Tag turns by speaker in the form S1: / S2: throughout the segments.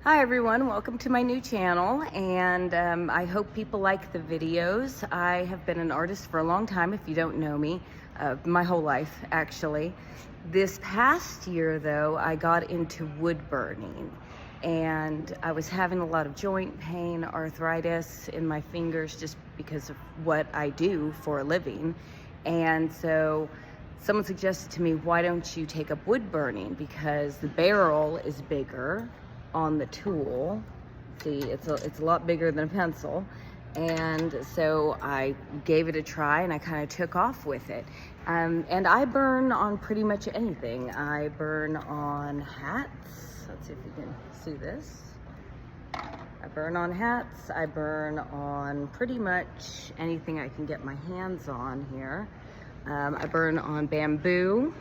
S1: Hi everyone, welcome to my new channel, and I hope people like the videos. I have been an artist for a long time, if you don't know me, my whole life actually. This past year though, I got into wood burning, and I was having a lot of joint pain, arthritis in my fingers just because of what I do for a living. And so someone suggested to me, why don't you take up wood burning, because the barrel is bigger on the tool. See, it's a lot bigger than a pencil. And so I gave it a try and I kind of took off with it. And I burn on pretty much anything. I burn on hats. Let's see if you can see this. I burn on hats. I burn on pretty much anything I can get my hands on here. I burn on bamboo,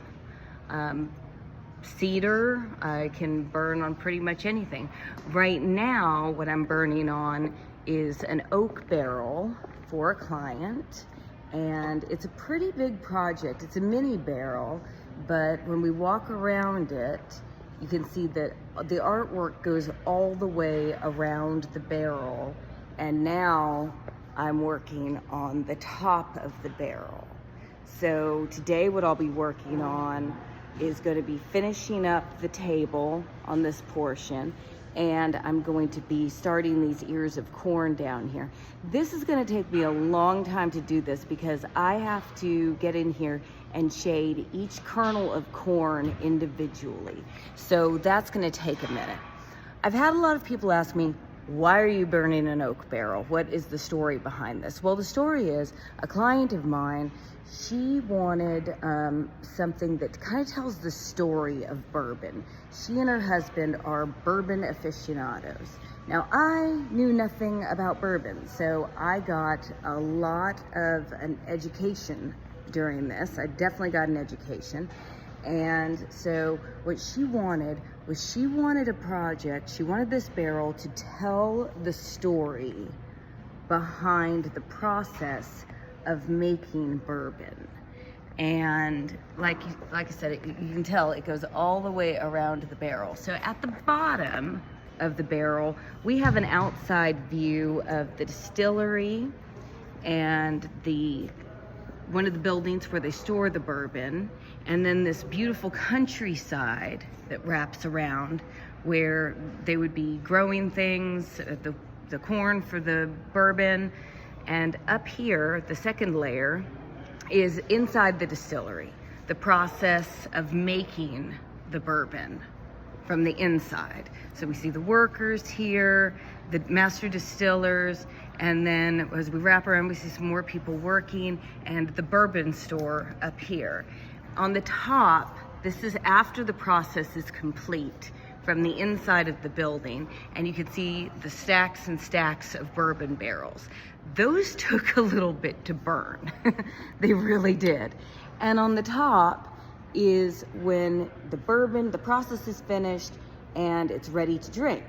S1: cedar. I can burn on pretty much anything. Right now, what I'm burning on is an oak barrel for a client, and it's a pretty big project. It's a mini barrel, but when we walk around it, you can see that the artwork goes all the way around the barrel, and now I'm working on the top of the barrel. So today what I'll be working on is going to be finishing up the table on this portion, and I'm going to be starting these ears of corn down here. This is going to take me a long time to do this because I have to get in here and shade each kernel of corn individually. So that's going to take a minute. I've had a lot of people ask me, why are you burning an oak barrel? What is the story behind this? Well, the story is a client of mine, she wanted something that kind of tells the story of bourbon. She and her husband are bourbon aficionados. Now, I knew nothing about bourbon, so I got a lot of an education during this. I definitely got an education. And so what she wanted was, she wanted a project, she wanted this barrel to tell the story behind the process of making bourbon. And like I said, you can tell it goes all the way around the barrel. So at the bottom of the barrel, we have an outside view of the distillery and one of the buildings where they store the bourbon, and then this beautiful countryside that wraps around where they would be growing things, the corn for the bourbon. And up here, the second layer is inside the distillery, the process of making the bourbon from the inside. So we see the workers here, the master distillers, and then as we wrap around, we see some more people working, and the bourbon store up here. On the top, this is after the process is complete from the inside of the building, and you can see the stacks and stacks of bourbon barrels. Those took a little bit to burn. They really did. And on the top is when the bourbon, the process is finished and it's ready to drink.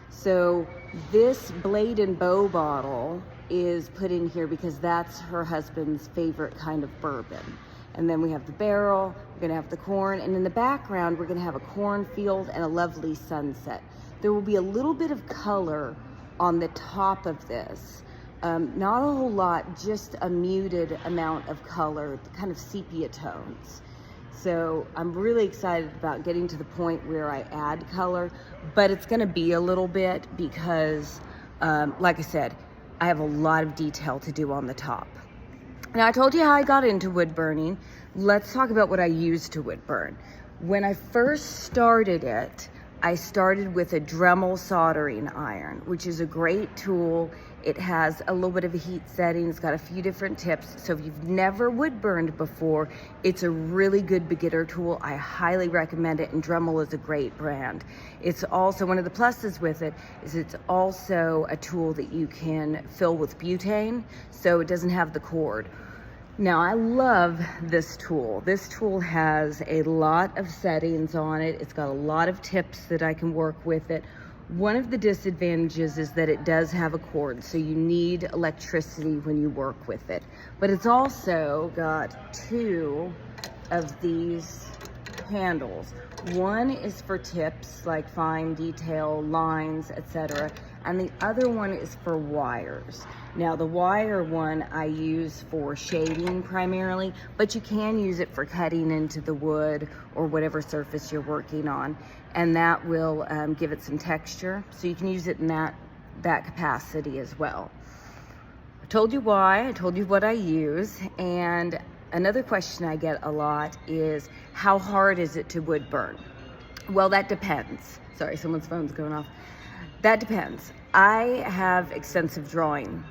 S1: So this blade and bow bottle is put in here because that's her husband's favorite kind of bourbon. And then we have the barrel, we're gonna have the corn, and in the background, we're gonna have a cornfield and a lovely sunset. There will be a little bit of color on the top of this. Not a whole lot, just a muted amount of color, kind of sepia tones. So I'm really excited about getting to the point where I add color, but it's gonna be a little bit because, like I said, I have a lot of detail to do on the top. Now, I told you how I got into wood burning. Let's talk about what I use to wood burn. When I first started it, I started with a Dremel soldering iron, which is a great tool. It has a little bit of a heat setting. It's got a few different tips. So if you've never wood burned before, it's a really good beginner tool. I highly recommend it, and Dremel is a great brand. It's also, one of the pluses with it is it's also a tool that you can fill with butane, so it doesn't have the cord. Now, I love this tool. This tool has a lot of settings on it. It's got a lot of tips that I can work with it. One of the disadvantages is that it does have a cord, so you need electricity when you work with it. But it's also got two of these handles. One is for tips like fine detail, lines, etc. And the other one is for wires. Now the wire one I use for shading primarily, but you can use it for cutting into the wood or whatever surface you're working on. And that will give it some texture. So you can use it in that capacity as well. I told you why, I told you what I use, and another question I get a lot is, how hard is it to wood burn? Well, that depends. Sorry, someone's phone's going off. That depends. I have extensive drawing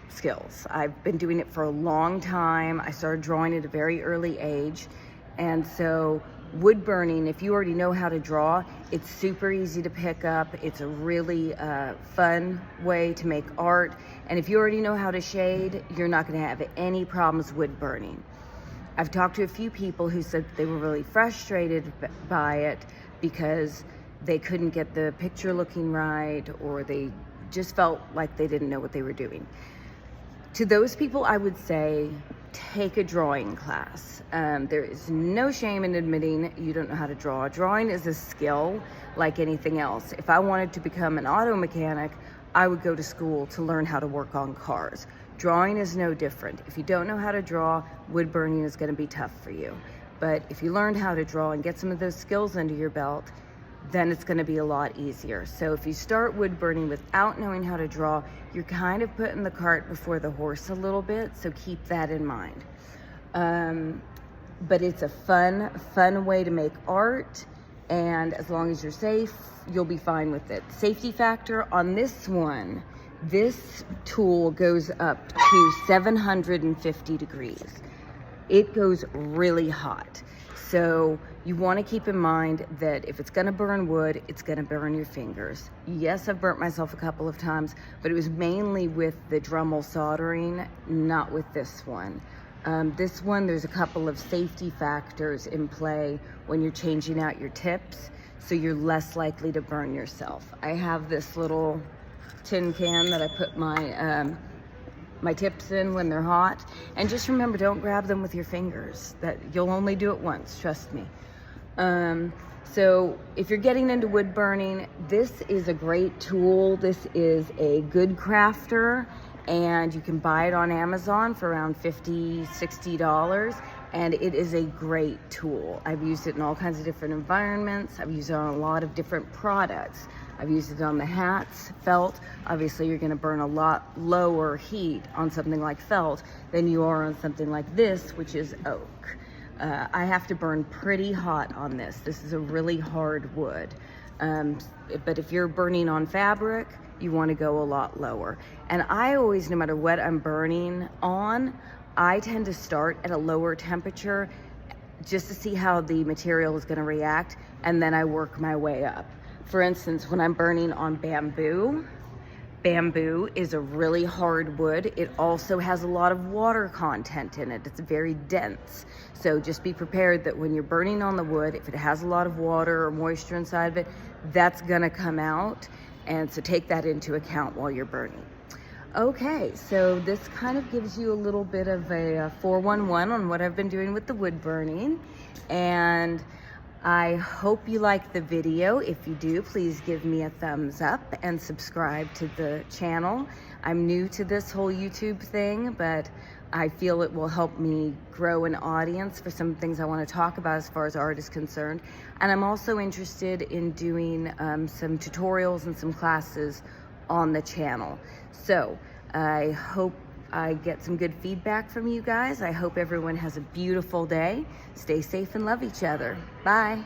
S1: skills. I've been doing it for a long time. I started drawing at a very early age, and so wood burning, if you already know how to draw, it's super easy to pick up. It's a really fun way to make art. And if you already know how to shade, you're not going to have any problems wood burning. I've talked to a few people who said they were really frustrated by it because they couldn't get the picture looking right, or they just felt like they didn't know what they were doing. To those people, I would say, take a drawing class. There is no shame in admitting you don't know how to draw. Drawing is a skill like anything else. If I wanted to become an auto mechanic, I would go to school to learn how to work on cars. Drawing is no different. If you don't know how to draw, wood burning is going to be tough for you. But if you learned how to draw and get some of those skills under your belt, then it's going to be a lot easier. So if you start wood burning without knowing how to draw, you're kind of putting the cart before the horse a little bit, so keep that in mind. But it's a fun way to make art, and as long as you're safe, you'll be fine with it. Safety factor on this one, this tool goes up to 750 degrees. It goes really hot. So you want to keep in mind that if it's going to burn wood, it's going to burn your fingers. Yes, I've burnt myself a couple of times, but it was mainly with the Dremel soldering, not with this one. This one, there's a couple of safety factors in play when you're changing out your tips, so you're less likely to burn yourself. I have this little tin can that I put my tips in when they're hot, and just remember, don't grab them with your fingers. That you'll only do it once, trust me. So if you're getting into wood burning, this is a great tool. This is a good crafter, and you can buy it on Amazon for around $50, $60, and it is a great tool. I've used it in all kinds of different environments. I've used it on a lot of different products. I've used it on the hats, felt. Obviously, you're gonna burn a lot lower heat on something like felt than you are on something like this, which is oak. I have to burn pretty hot on this. This is a really hard wood. But if you're burning on fabric, you wanna go a lot lower. And I always, no matter what I'm burning on, I tend to start at a lower temperature just to see how the material is gonna react, and then I work my way up. For instance, when I'm burning on bamboo, bamboo is a really hard wood. It also has a lot of water content in it. It's very dense. So just be prepared that when you're burning on the wood, if it has a lot of water or moisture inside of it, that's gonna come out. And so take that into account while you're burning. Okay, so this kind of gives you a little bit of a 411 on what I've been doing with the wood burning. And I hope you liked the video. If you do, please give me a thumbs up and subscribe to the channel. I'm new to this whole YouTube thing, but I feel it will help me grow an audience for some things I want to talk about as far as art is concerned. And I'm also interested in doing some tutorials and some classes on the channel. So I hope I get some good feedback from you guys. I hope everyone has a beautiful day. Stay safe and love each other. Bye.